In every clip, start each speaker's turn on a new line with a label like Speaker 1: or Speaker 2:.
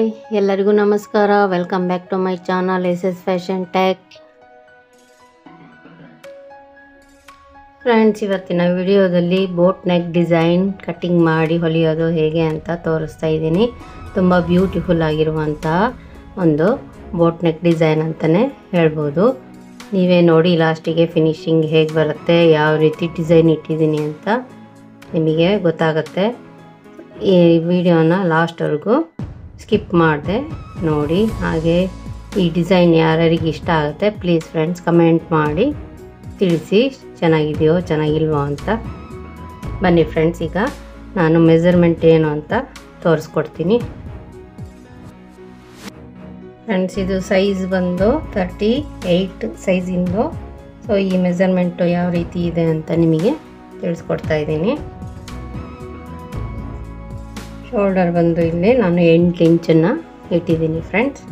Speaker 1: Hi ಎಲ್ಲರಿಗೂ ನಮಸ್ಕಾರ. Welcome back to my channel S fashion tech. Friends, ಇವತ್ತಿನ ವಿಡಿಯೋದಲ್ಲಿ ಬೋಟ್ ನೆಕ್ ಡಿಸೈನ್ ಕಟ್ಟಿಂಗ್ ಮಾಡಿ ಹೊಲಿಯೋದು ಹೇಗೆ ಅಂತ ತೋರಿಸ್ತಾ ಇದ್ದೀನಿ. ತುಂಬ ಬ್ಯೂಟಿಫುಲ್ ಆಗಿರುವಂತಹ ಒಂದು ಬೋಟ್ ನೆಕ್ ಡಿಸೈನ್ ಅಂತಲೇ ಹೇಳ್ಬೋದು. ನೀವೇ ನೋಡಿ ಲಾಸ್ಟಿಗೆ ಫಿನಿಶಿಂಗ್ ಹೇಗೆ ಬರುತ್ತೆ, ಯಾವ ರೀತಿ ಡಿಸೈನ್ ಇಟ್ಟಿದ್ದೀನಿ ಅಂತ ನಿಮಗೆ ಗೊತ್ತಾಗುತ್ತೆ. ಈ ವಿಡಿಯೋನ ಲಾಸ್ಟ್ವರೆಗೂ ಸ್ಕಿಪ್ ಮಾಡಿದೆ ನೋಡಿ. ಹಾಗೆ ಈ ಡಿಸೈನ್ ಯಾರಿಗೆ ಇಷ್ಟ ಆಗುತ್ತೆ ಪ್ಲೀಸ್ ಫ್ರೆಂಡ್ಸ್ ಕಮೆಂಟ್ ಮಾಡಿ ತಿಳಿಸಿ, ಚೆನ್ನಾಗಿದೆಯೋ ಚೆನ್ನಾಗಿಲ್ವೋ ಅಂತ. ಬನ್ನಿ ಫ್ರೆಂಡ್ಸ್, ಈಗ ನಾನು ಮೆಜರ್ಮೆಂಟ್ ಏನು ಅಂತ ತೋರಿಸ್ಕೊಡ್ತೀನಿ. ಫ್ರೆಂಡ್ಸ್, ಇದು ಸೈಜ್ ಬಂದು 38 ಸೈಜಿಂದು. ಸೊ ಈ ಮೆಜರ್ಮೆಂಟು ಯಾವ ರೀತಿ ಇದೆ ಅಂತ ನಿಮಗೆ ತಿಳಿಸ್ಕೊಡ್ತಾ ಇದ್ದೀನಿ. ಶೋಲ್ಡರ್ ಬಂದು ಇಲ್ಲಿ ನಾನು 8 ಇಂಚನ್ನು ಇಟ್ಟಿದ್ದೀನಿ ಫ್ರೆಂಡ್ಸ್.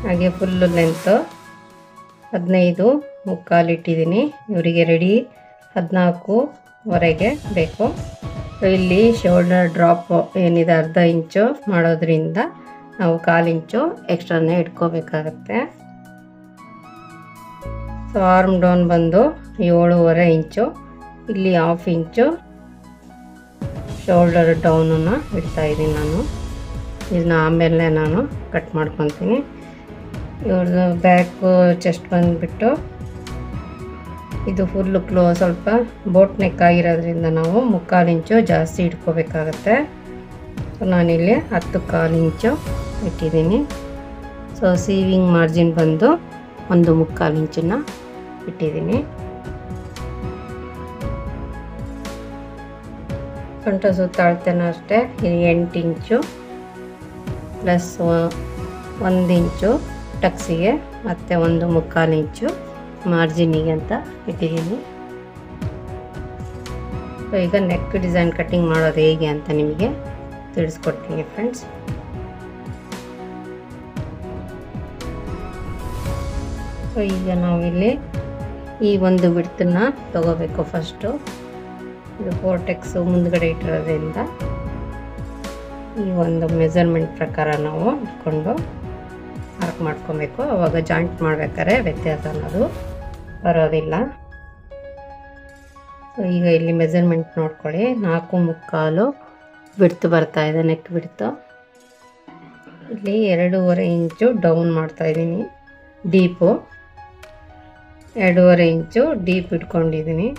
Speaker 1: ಹಾಗೆ ಫುಲ್ಲು ಲೆಂತು 15 ಮುಕ್ಕಾಲು ಇಟ್ಟಿದ್ದೀನಿ. ಇವರಿಗೆ ರೆಡಿ 14ವರೆಗೆ ಬೇಕು. ಇಲ್ಲಿ ಶೋಲ್ಡರ್ ಡ್ರಾಪ್ ಏನಿದೆ ಅರ್ಧ ಇಂಚು ಮಾಡೋದ್ರಿಂದ ನಾವು 1/4 ಇಂಚು ಎಕ್ಸ್ಟ್ರಾನೇ ಇಟ್ಕೋಬೇಕಾಗತ್ತೆ. ಸೊ ಆರ್ಮ್ ಡೌನ್ ಬಂದು 7.5 ಇಂಚು. ಇಲ್ಲಿ 1/2 ಇಂಚು ಶೋಲ್ಡರ್ ಡೌನನ್ನು ಇಡ್ತಾ ಇದ್ದೀನಿ ನಾನು. ಇದನ್ನ ಆಮೇಲೆ ನಾನು ಕಟ್ ಮಾಡ್ಕೊತೀನಿ. ಇವ್ರದ್ದು ಬ್ಯಾಕು ಚೆಸ್ಟ್ ಬಂದುಬಿಟ್ಟು ಇದು ಫುಲ್ಲು ಸ್ವಲ್ಪ ಬೋಟ್ ನೆಕ್ ಆಗಿರೋದ್ರಿಂದ ನಾವು 3/4 ಇಂಚು ಜಾಸ್ತಿ ಇಟ್ಕೋಬೇಕಾಗತ್ತೆ. ಸೊ ನಾನಿಲ್ಲಿ 10/4 ಇಂಚು ಇಟ್ಟಿದ್ದೀನಿ. ಸೊ ಸೀವಿಂಗ್ ಮಾರ್ಜಿನ್ ಬಂದು 1/4 ಇಂಚನ್ನು ಇಟ್ಟಿದ್ದೀನಿ. ಸೊಂಟ ಸುತ್ತ ಅಳತೆನೂ ಅಷ್ಟೇ 8 ಇಂಚು ಪ್ಲಸ್ 1 ಇಂಚು ಟಕ್ಸಿಗೆ ಮತ್ತು 1/4 ಇಂಚು ಮಾರ್ಜಿನಿಗೆ ಅಂತ ಇಟ್ಟಿದ್ದೀನಿ. ಸೊ ಈಗ ನೆಕ್ ಡಿಸೈನ್ ಕಟ್ಟಿಂಗ್ ಮಾಡೋದು ಹೇಗೆ ಅಂತ ನಿಮಗೆ ತಿಳಿಸ್ಕೊಡ್ತೀನಿ ಫ್ರೆಂಡ್ಸ್. ಸೊ ಈಗ ನಾವಿಲ್ಲಿ ಈ ಒಂದು ಬಿಡ್ತನ್ನ ತಗೋಬೇಕು. ಫಸ್ಟು ಇದು ಫೋರ್ಟೆಕ್ಸು ಮುಂದ್ಗಡೆ ಇಟ್ಟಿರೋದ್ರಿಂದ ಈ ಒಂದು ಮೆಜರ್ಮೆಂಟ್ ಪ್ರಕಾರ ನಾವು ಇಟ್ಕೊಂಡು ಮಾರ್ಕ್ ಮಾಡ್ಕೊಬೇಕು. ಆವಾಗ ಜಾಯಿಂಟ್ ಮಾಡ್ಬೇಕಾದ್ರೆ ವ್ಯತ್ಯಾಸ ಅನ್ನೋದು ಬರೋದಿಲ್ಲ. ಸೊ ಈಗ ಇಲ್ಲಿ ಮೆಜರ್ಮೆಂಟ್ ನೋಡ್ಕೊಳ್ಳಿ. 4.75 ಬಿಡ್ತು ಬರ್ತಾ ಇದೆ, ನೆಕ್ ಬಿಡ್ತು. ಇಲ್ಲಿ 2.5 ಇಂಚು ಡೌನ್ ಮಾಡ್ತಾ ಇದ್ದೀನಿ. ಡೀಪು 2.5 ಇಂಚು ಡೀಪ್ ಇಟ್ಕೊಂಡಿದ್ದೀನಿ.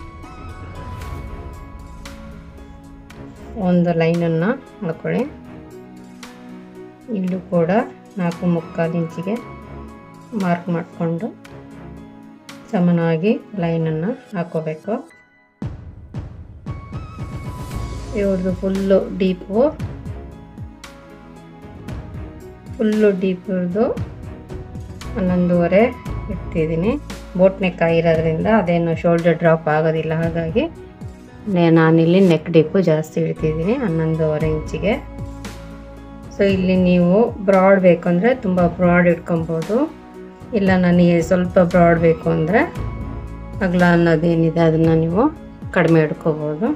Speaker 1: ಒಂದು ಲೈನನ್ನು ಹಾಕೊಳ್ಳಿ. ಇಲ್ಲೂ ಕೂಡ 4.75 ಇಂಚಿಗೆ ಮಾರ್ಕ್ ಮಾಡಿಕೊಂಡು ಸಮನಾಗಿ ಲೈನನ್ನು ಹಾಕೋಬೇಕು. ಇವ್ರದ್ದು ಫುಲ್ಲು ಡೀಪು ಇವ್ರದ್ದು 11.5 ಇಡ್ತಿದ್ದೀನಿ. ಬೋಟ್ ನೆಕ್ ಆಗಿರೋದ್ರಿಂದ ಅದೇನು ಶೋಲ್ಡರ್ ಡ್ರಾಪ್ ಆಗೋದಿಲ್ಲ. ಹಾಗಾಗಿ ನಾನಿಲ್ಲಿ ನೆಕ್ ಡೀಪು ಜಾಸ್ತಿ ಇಡ್ತಿದ್ದೀನಿ 11.5 ಇಂಚಿಗೆ. ಸೊ ಇಲ್ಲಿ ನೀವು ಬ್ರಾಡ್ ಬೇಕು ಅಂದರೆ ತುಂಬ ಬ್ರಾಡ್ ಇಟ್ಕೊಬೋದು. ಇಲ್ಲ ನನಗೆ ಸ್ವಲ್ಪ ಬ್ರಾಡ್ ಬೇಕು ಅಂದರೆ ಅಗಲ ಅನ್ನೋದೇನಿದೆ ಅದನ್ನು ನೀವು ಕಡಿಮೆ ಇಟ್ಕೋಬೋದು.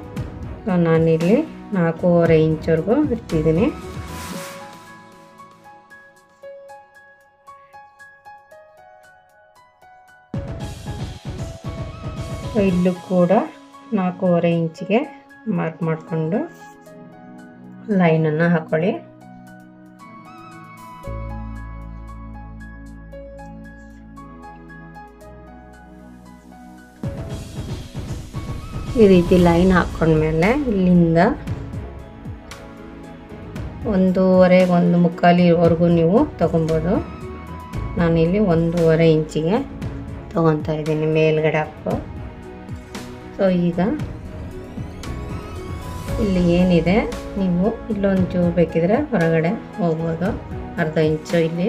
Speaker 1: ಸೊ ನಾನಿಲ್ಲಿ 4.5 ಇಂಚವರೆಗೂ ಇಡ್ತಿದ್ದೀನಿ. ಸೊ ಇಲ್ಲೂ ಕೂಡ 4.5 ಇಂಚಿಗೆ ಮಾರ್ಕ್ ಮಾಡಿಕೊಂಡು ಲೈನನ್ನು ಹಾಕೊಳ್ಳಿ. ಈ ರೀತಿ ಲೈನ್ ಹಾಕ್ಕೊಂಡ್ಮೇಲೆ ಇಲ್ಲಿಂದ 1.5 1/4ವರೆಗೂ ನೀವು ತಗೊಬೋದು. ನಾನಿಲ್ಲಿ 1.5 ಇಂಚಿಗೆ ತಗೊತಾ ಇದ್ದೀನಿ ಮೇಲ್ಗಡೆ ಹಾಕೋ. ಸೊ ಈಗ ಇಲ್ಲಿ ಏನಿದೆ ನೀವು ಇಲ್ಲೊಂದು ಚೂರು ಬೇಕಿದ್ರೆ ಹೊರಗಡೆ ಹೋಗ್ಬೋದು. ಅರ್ಧ ಇಂಚು ಇಲ್ಲಿ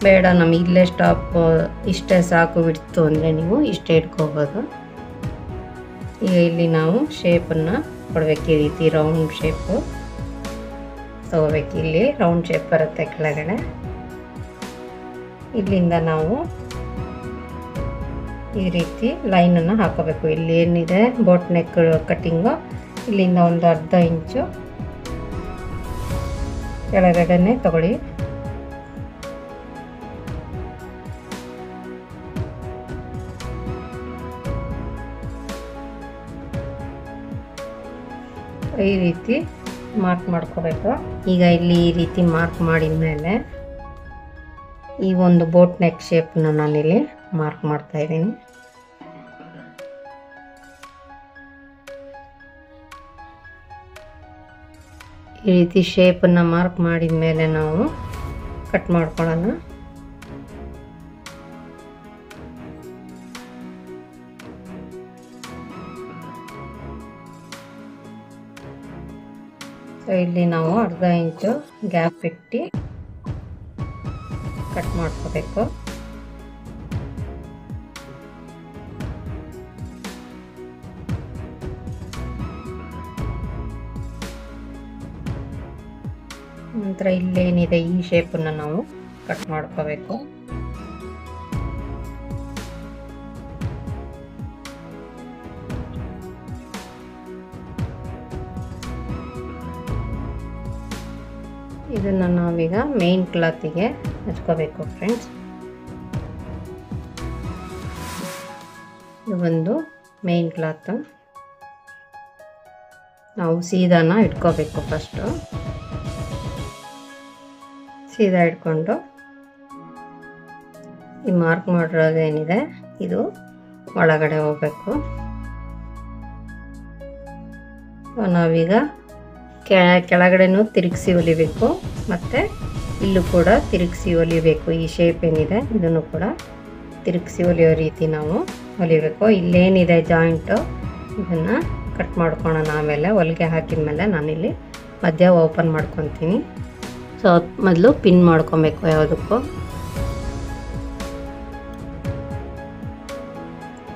Speaker 1: ಬೇಡ, ನಮಗೆ ಇಲ್ಲೇ ಸ್ಟಾಪ್ ಇಷ್ಟೇ ಸಾಕು ಬಿಡ್ತು ಅಂದರೆ ನೀವು ಇಷ್ಟೇ ಇಟ್ಕೋಬೋದು. ಈಗ ಇಲ್ಲಿ ನಾವು ಶೇಪನ್ನು ಕೊಡಬೇಕು. ಈ ರೀತಿ ರೌಂಡ್ ಶೇಪು ತಗೋಬೇಕು. ಇಲ್ಲಿ ರೌಂಡ್ ಶೇಪ್ ಬರುತ್ತೆ ಕೆಳಗಡೆ. ಇಲ್ಲಿಂದ ನಾವು ಈ ರೀತಿ ಲೈನನ್ನು ಹಾಕೋಬೇಕು. ಇಲ್ಲಿ ಏನಿದೆ ಬೋಟ್ ನೆಕ್ ಕಟ್ಟಿಂಗು ಇಲ್ಲಿಂದ ಒಂದು ಅರ್ಧ ಇಂಚು ಕೆಳಗಡೆನೆ ತಗೊಳ್ಳಿ. ಈ ರೀತಿ ಮಾರ್ಕ್ ಮಾಡ್ಕೋಬೇಕು. ಈಗ ಇಲ್ಲಿ ಈ ರೀತಿ ಮಾರ್ಕ್ ಮಾಡಿದ ಮೇಲೆ ಈ ಒಂದು ಬೋಟ್ ನೆಕ್ ಶೇಪ್ನ ನಾನಿಲ್ಲಿ ಮಾರ್ಕ್ ಮಾಡ್ತಾ ಇದ್ದೀನಿ. ಈ ರೀತಿ ಶೇಪನ್ನು ಮಾರ್ಕ್ ಮಾಡಿದ ಮೇಲೆ ನಾವು ಕಟ್ ಮಾಡ್ಕೊಳ್ಳೋಣ. ಸೊ ಇಲ್ಲಿ ನಾವು ಅರ್ಧ ಇಂಚು ಗ್ಯಾಪ್ ಇಟ್ಟು ಕಟ್ ಮಾಡ್ಕೋಬೇಕು. ನಂತರ ಇಲ್ಲೇನಿದೆ ಈ ಶೇಪನ್ನು ನಾವು ಕಟ್ ಮಾಡ್ಕೋಬೇಕು. ಇದನ್ನು ನಾವೀಗ ಮೇನ್ ಕ್ಲಾತಿಗೆ ಹಚ್ಕೋಬೇಕು ಫ್ರೆಂಡ್ಸ್. ಇದು ಒಂದು ಮೇನ್ ಕ್ಲಾತ್. ನಾವು ಸೀದಾನ ಇಟ್ಕೋಬೇಕು. ಫಸ್ಟು ಸೀದಾ ಇಟ್ಕೊಂಡು ಈ ಮಾರ್ಕ್ ಮಾಡಿರೋದೇನಿದೆ ಇದು ಒಳಗಡೆ ಹೋಗ್ಬೇಕು. ನಾವೀಗ ಕೆಳಗಡೆನೂ ತಿರುಗಿಸಿ ಹೊಲಿಬೇಕು, ಮತ್ತು ಇಲ್ಲೂ ಕೂಡ ತಿರುಗಿಸಿ ಹೊಲಿಬೇಕು. ಈ ಶೇಪ್ ಏನಿದೆ ಇದನ್ನು ಕೂಡ ತಿರುಗಿಸಿ ಹೊಲಿಯೋ ರೀತಿ ನಾವು ಹೊಲಿಬೇಕು. ಇಲ್ಲೇನಿದೆ ಜಾಯಿಂಟು ಇದನ್ನು ಕಟ್ ಮಾಡ್ಕೊಳ್ಳೋಣ. ಆಮೇಲೆ ಹೊಲಿಗೆ ಹಾಕಿದ ಮೇಲೆ ನಾನಿಲ್ಲಿ ಮಧ್ಯ ಓಪನ್ ಮಾಡ್ಕೊತೀನಿ. ಸೊ ಮೊದಲು ಪಿನ್ ಮಾಡ್ಕೊಬೇಕು ಯಾವುದಕ್ಕೂ.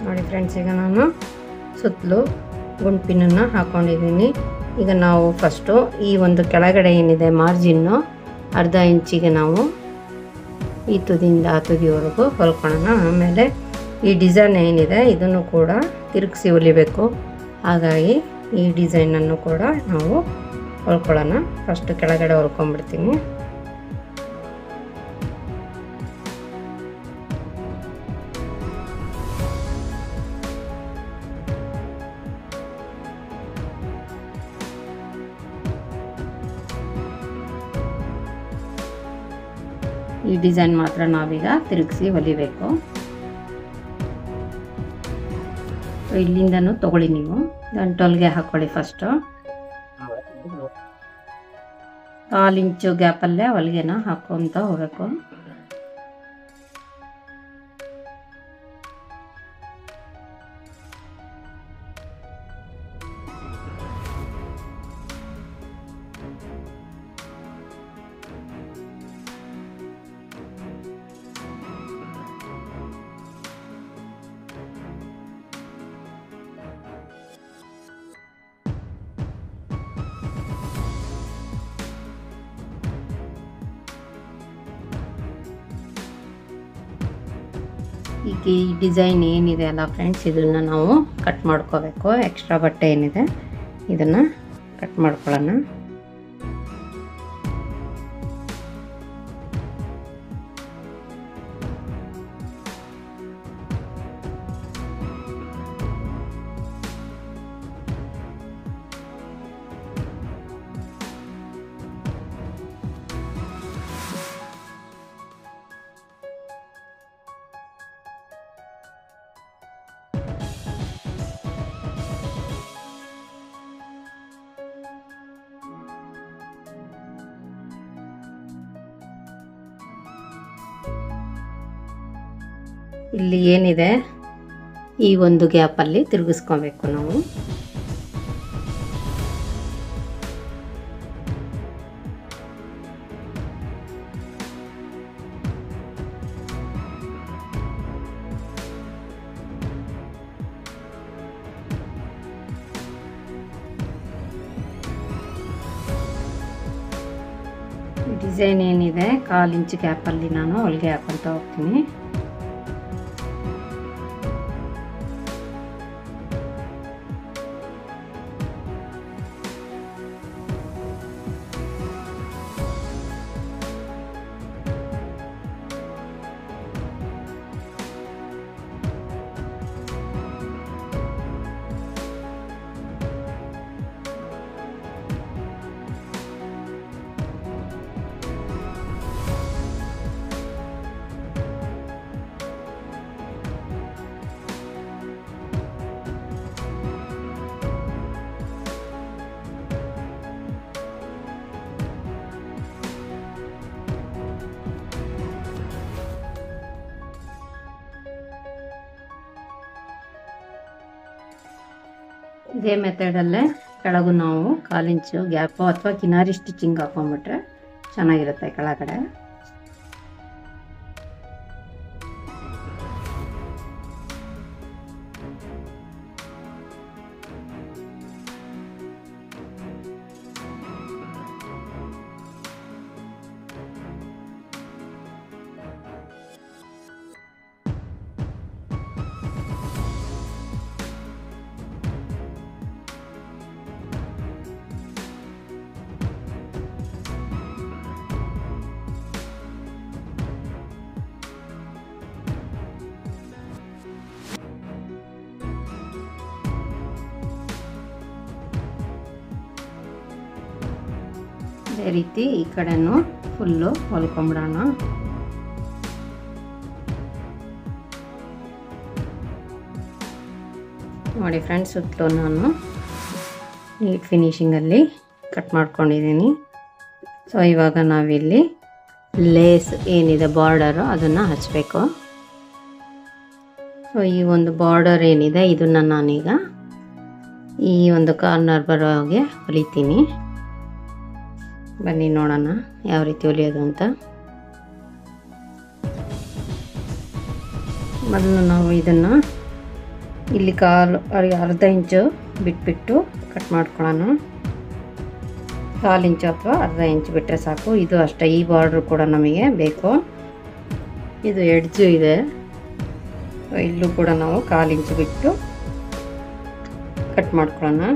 Speaker 1: ನೋಡಿ ಫ್ರೆಂಡ್ಸ್, ಈಗ ನಾನು ಸುತ್ತಲೂ ಗುಂಡು ಪಿನ್ನನ್ನು ಹಾಕ್ಕೊಂಡಿದ್ದೀನಿ. ಈಗ ನಾವು ಫಸ್ಟು ಈ ಒಂದು ಕೆಳಗಡೆ ಏನಿದೆ ಮಾರ್ಜಿನ್ನು ಅರ್ಧ ಇಂಚಿಗೆ ನಾವು ಈ ತುದಿಯಿಂದ ಆ ತುದಿವರೆಗೂ ಹೊಲ್ಕೊಳ್ಳೋಣ. ಆಮೇಲೆ ಈ ಡಿಸೈನ್ ಏನಿದೆ ಇದನ್ನು ಕೂಡ ತಿರುಗಿಸಿ ಹೊಲಿಬೇಕು. ಹಾಗಾಗಿ ಈ ಡಿಸೈನನ್ನು ಕೂಡ ನಾವು ಹೊಲ್ಕೊಳ್ಳೋಣ. ಫಸ್ಟ್ ಕೆಳಗಡೆ ಹೊಲ್ಕೊಂಡ್ಬಿಡ್ತೀನಿ. ಈ ಡಿಸೈನ್ ಮಾತ್ರ ನಾವೀಗ ತಿರುಗಿಸಿ ಹೊಲಿಬೇಕು. ಇಲ್ಲಿಂದನೂ ತಗೊಳ್ಳಿ, ನೀವು ಗಂಟೊಲ್ಗೆ ಹಾಕೊಳ್ಳಿ. ಫಸ್ಟು 4 ಇಂಚು ಗ್ಯಾಪಲ್ಲೇ ಹೊಲಿಗೆನ ಹಾಕ್ಕೊತ ಹೋಗಬೇಕು. ಈಗ ಈ ಡಿಸೈನ್ ಏನಿದೆ ಅಲ್ಲ ಫ್ರೆಂಡ್ಸ್, ಇದನ್ನು ನಾವು ಕಟ್ ಮಾಡ್ಕೋಬೇಕು. ಎಕ್ಸ್ಟ್ರಾ ಬಟ್ಟೆ ಏನಿದೆ ಇದನ್ನು ಕಟ್ ಮಾಡ್ಕೊಳ್ಳೋಣ. ಇಲ್ಲಿ ಏನಿದೆ ಈ ಒಂದು ಗ್ಯಾಪಲ್ಲಿ ತಿರುಗಿಸ್ಕೊಬೇಕು ನಾವು. ಡಿಸೈನ್ ಏನಿದೆ 1/4 ಇಂಚ್ ಗ್ಯಾಪಲ್ಲಿ ನಾನು ಹೊಲಿಗೆ ಹಾಕೊತ ಹೋಗ್ತೀನಿ. ಇದೇ ಮೆಥಡಲ್ಲೇ ಕೆಳಗೂ ನಾವು 1/4 ಇಂಚು ಗ್ಯಾಪು ಅಥವಾ ಕಿನಾರಿ ಸ್ಟಿಚಿಂಗ್ ಹಾಕೊಂಡ್ಬಿಟ್ರೆ ಚೆನ್ನಾಗಿರುತ್ತೆ ಕೆಳಗಡೆ. ಅದೇ ರೀತಿ ಈ ಕಡೆನೂ ಫುಲ್ಲು ಹೊಲ್ಕೊಂಬಿಡೋಣ. ನೋಡಿ ಫ್ರೆಂಡ್ಸ್, ಸುತ್ತಲೂ ನಾನು ನೀಟ್ ಫಿನಿಶಿಂಗಲ್ಲಿ ಕಟ್ ಮಾಡ್ಕೊಂಡಿದ್ದೀನಿ. ಸೊ ಇವಾಗ ನಾವಿಲ್ಲಿ ಲೇಸ್ ಏನಿದೆ ಬಾರ್ಡರು ಅದನ್ನು ಹಚ್ಚಬೇಕು. ಸೊ ಈ ಒಂದು ಬಾರ್ಡರ್ ಏನಿದೆ ಇದನ್ನು ನಾನೀಗ ಈ ಒಂದು ಕಾರ್ನರ್ ಬರೋ ಹಾಗೆ ಹೊಲಿತೀನಿ. ಬನ್ನಿ ನೋಡೋಣ ಯಾವ ರೀತಿ ಹೊಲಿಯೋದು ಅಂತ. ಮೊದಲು ನಾವು ಇದನ್ನು ಇಲ್ಲಿ ಅರ್ಧ ಇಂಚು ಬಿಟ್ಬಿಟ್ಟು ಕಟ್ ಮಾಡ್ಕೊಳ್ಳೋಣ. 1/4 ಇಂಚು ಅಥವಾ ಅರ್ಧ ಇಂಚು ಬಿಟ್ಟರೆ ಸಾಕು. ಇದು ಅಷ್ಟೇ, ಈ ಬಾರ್ಡ್ರು ಕೂಡ ನಮಗೆ ಬೇಕು. ಇದು ಎಡ್ಜು ಇದೆ, ಇಲ್ಲೂ ಕೂಡ ನಾವು 1/4 ಇಂಚು ಬಿಟ್ಟು ಕಟ್ ಮಾಡ್ಕೊಳ್ಳೋಣ.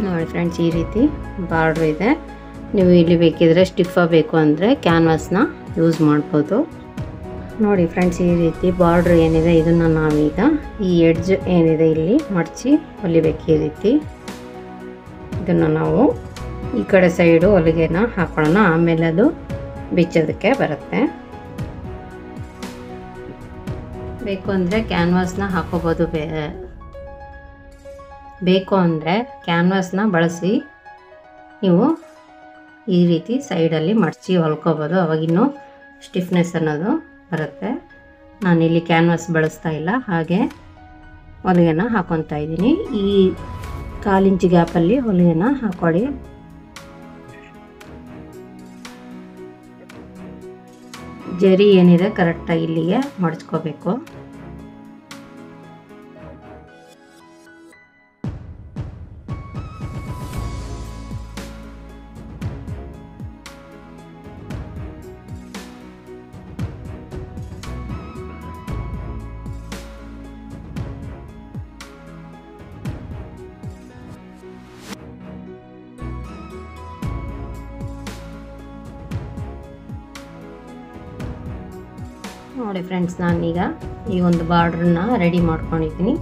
Speaker 1: ನೋಡಿ ಫ್ರೆಂಡ್ಸ್, ಈ ರೀತಿ ಬಾರ್ಡ್ರ್ ಇದೆ. ನೀವು ಇಲ್ಲಿ ಬೇಕಿದ್ರೆ ಸ್ಟಿಫ್ ಬೇಕು ಅಂದರೆ ಕ್ಯಾನ್ವಾಸ್ನ ಯೂಸ್ ಮಾಡ್ಬೋದು. ನೋಡಿ ಫ್ರೆಂಡ್ಸ್, ಈ ರೀತಿ ಬಾರ್ಡ್ರ್ ಏನಿದೆ ಇದನ್ನು ನಾವೀಗ ಈ ಎಡ್ಜ್ ಏನಿದೆ ಇಲ್ಲಿ ಮಡಚಿ ಹೊಲಿಬೇಕು. ಈ ರೀತಿ ಇದನ್ನು ನಾವು ಈ ಕಡೆ ಸೈಡು ಹೊಲಿಗೆನ ಹಾಕೊಳ್ಳೋಣ, ಆಮೇಲೆ ಅದು ಬಿಚ್ಚೋದಕ್ಕೆ ಬರುತ್ತೆ. ಬೇಕು ಅಂದರೆ ಕ್ಯಾನ್ವಾಸ್ನ ಹಾಕೋಬೋದು, ಬೇಕು ಅಂದರೆ ಕ್ಯಾನ್ವಾಸ್ನ ಬಳಸಿ ನೀವು ಈ ರೀತಿ ಸೈಡಲ್ಲಿ ಮಡಚಿ ಹೊಲ್ಕೋಬೋದು, ಅವಾಗಿನ್ನೂ ಸ್ಟಿಫ್ನೆಸ್ ಅನ್ನೋದು ಬರುತ್ತೆ. ನಾನಿಲ್ಲಿ ಕ್ಯಾನ್ವಾಸ್ ಬಳಸ್ತಾ ಇಲ್ಲ, ಹಾಗೆ ಹೊಲಿಗೆನ ಹಾಕೊತಾ ಇದ್ದೀನಿ. ಈ 1/4 ಇಂಚು ಗ್ಯಾಪಲ್ಲಿ ಹೊಲಿಗೆನ ಹಾಕೊಳ್ಳಿ. ಜರಿ ಏನಿದೆ ಕರೆಕ್ಟಾಗಿ ಇಲ್ಲಿಗೆ ಮಡಚ್ಕೋಬೇಕು. ನೋಡಿ ಫ್ರೆಂಡ್ಸ್, ನಾನೀಗ ಈ ಒಂದು ಬಾರ್ಡ್ರನ್ನ ರೆಡಿ ಮಾಡ್ಕೊಂಡಿದ್ದೀನಿ.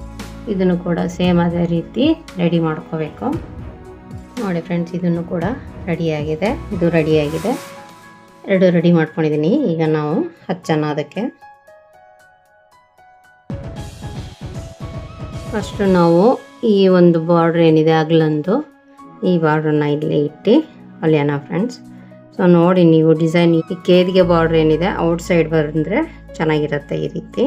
Speaker 1: ಇದನ್ನು ಕೂಡ ಸೇಮ್ ಅದೇ ರೀತಿ ರೆಡಿ ಮಾಡ್ಕೋಬೇಕು. ನೋಡಿ ಫ್ರೆಂಡ್ಸ್, ಇದನ್ನು ಕೂಡ ರೆಡಿಯಾಗಿದೆ, ಇದು ರೆಡಿಯಾಗಿದೆ, ಎರಡು ರೆಡಿ ಮಾಡ್ಕೊಂಡಿದ್ದೀನಿ. ಈಗ ನಾವು ಹಚ್ಚೋಣ ಅದಕ್ಕೆ. ಫಸ್ಟು ನಾವು ಈ ಒಂದು ಬಾರ್ಡ್ರ್ ಏನಿದೆ ಅಗ್ಲಂದು ಈ ಬಾರ್ಡ್ರನ್ನ ಇಲ್ಲಿ ಇಟ್ಟು ಹೊಲಿಯೋಣ ಫ್ರೆಂಡ್ಸ್. ಸೊ ನೋಡಿ, ನೀವು ಡಿಸೈನ್ ಈ ಕೇದಿಗೆ ಬಾರ್ಡ್ರ್ ಏನಿದೆ ಔಟ್ ಸೈಡ್ ಬಂದರೆ ಚೆನ್ನಾಗಿರುತ್ತೆ. ಈ ರೀತಿ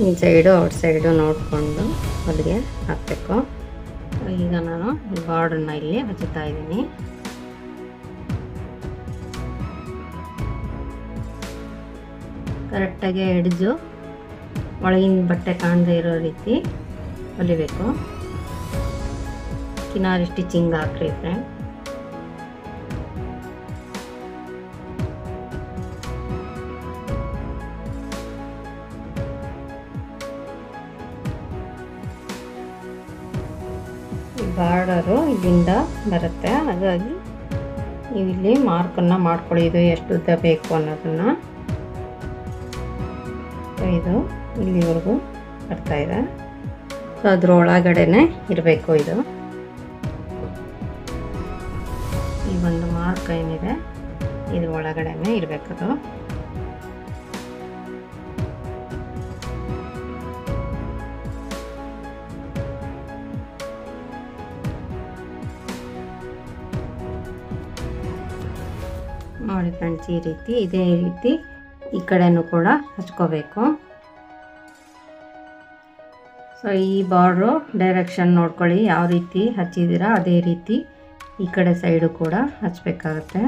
Speaker 1: ಇನ್ಸೈಡು ಔಟ್ ಸೈಡು ನೋಡಿಕೊಂಡು ಹೊಲಿಗೆ ಹಾಕಬೇಕು. ಈಗ ನಾನು ಈ ಬಾರ್ಡ್ರನ್ನ ಇಲ್ಲಿ ಹಚ್ಚುತ್ತಾ ಇದ್ದೀನಿ. ಕರೆಕ್ಟಾಗಿ ಎಡ್ಜು ಒಳಗಿನ ಬಟ್ಟೆ ಕಾಣದೇ ಇರೋ ರೀತಿ ಹೊಲಿಬೇಕು. ಕಿನಾರಿ ಸ್ಟಿಚಿಂಗ್ ಹಾಕ್ರಿ ಫ್ರೆಂಡ್. ಬಾರ್ಡರು ಇಲ್ಲಿಂದ ಬರುತ್ತೆ, ಹಾಗಾಗಿ ನೀವು ಇಲ್ಲಿ ಮಾರ್ಕನ್ನು ಮಾಡ್ಕೊಳ್ಳಿ, ಇದು ಎಷ್ಟು ಉದ್ದ ಬೇಕು ಅನ್ನೋದನ್ನು. ಇದು ಇಲ್ಲಿವರೆಗೂ ಬರ್ತಾ ಇದೆ. ಸೊ ಅದ್ರ ಒಳಗಡೆನೆ ಇರಬೇಕು. ಇದು ಈ ಒಂದು ಮಾರ್ಕ್ ಏನಿದೆ ಇದ್ರ ಒಳಗಡೆನೆ ಇರಬೇಕದು. ನೋಡಿ ಫ್ರೆಂಡ್ಸ್, ಈ ರೀತಿ ಇದೇ ರೀತಿ ಈ ಕಡೆನೂ ಕೂಡ ಹಚ್ಕೋಬೇಕು. ಸೊ ಈ ಬಾರ್ಡ್ರು ಡೈರೆಕ್ಷನ್ ನೋಡ್ಕೊಳ್ಳಿ, ಯಾವ ರೀತಿ ಹಚ್ಚಿದ್ದೀರಾ ಅದೇ ರೀತಿ ಈ ಕಡೆ ಸೈಡು ಕೂಡ ಹಚ್ಚಬೇಕಾಗತ್ತೆ.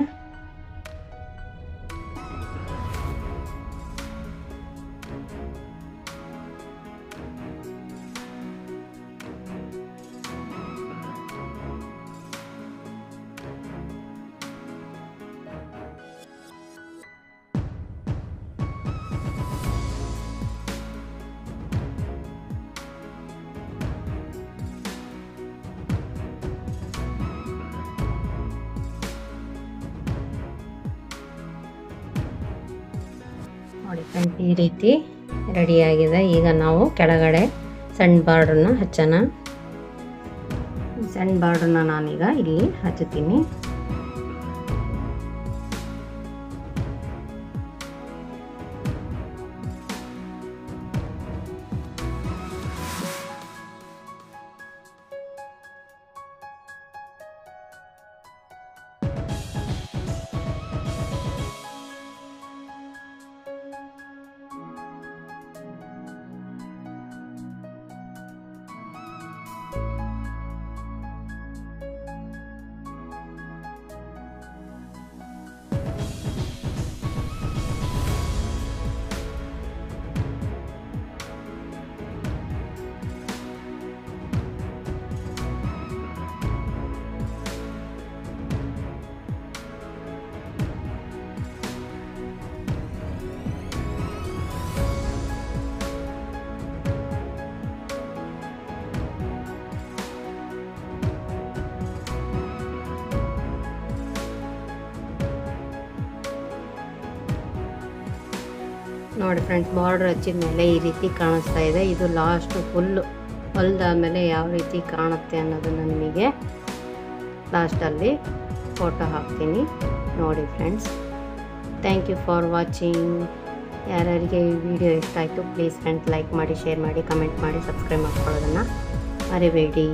Speaker 1: ನೋಡಿ ಫ್ರೆಂಡ್ಸ್, ಈ ರೀತಿ ರೆಡಿಯಾಗಿದೆ. ಈಗ ನಾವು ಕೆಳಗಡೆ ಸಣ್ಣ ಬಾರ್ಡ್ರನ್ನ ಹಚ್ಚೋಣ. ಸಣ್ಣ ಬಾರ್ಡ್ರನ್ನ ನಾನೀಗ ಇಲ್ಲಿ ಹಚ್ಚುತ್ತೀನಿ. ನೋಡಿ ಫ್ರೆಂಡ್ಸ್, ಬಾರ್ಡ್ರ್ ಹಚ್ಚಿದ ಮೇಲೆ ಈ ರೀತಿ ಕಾಣಿಸ್ತಾ ಇದೆ. ಇದು ಲಾಸ್ಟ್ ಫುಲ್ಲು ಹೊಲ್ದಾದ್ಮೇಲೆ ಯಾವ ರೀತಿ ಕಾಣುತ್ತೆ ಅನ್ನೋದನ್ನು ನಿಮಗೆ ಲಾಸ್ಟಲ್ಲಿ ಫೋಟೋ ಹಾಕ್ತೀನಿ ನೋಡಿ friends. Thank you for watching. ಯಾರ್ಯಾರಿಗೆ ಈ ವಿಡಿಯೋ ಇಷ್ಟ ಆಯಿತು ಪ್ಲೀಸ್ ಫ್ರೆಂಡ್ಸ್ ಲೈಕ್ ಮಾಡಿ, ಶೇರ್ ಮಾಡಿ, ಕಮೆಂಟ್ ಮಾಡಿ, ಸಬ್ಸ್ಕ್ರೈಬ್ ಮಾಡ್ಕೊಳ್ಳೋದನ್ನು ಮರಿಬೇಡಿ.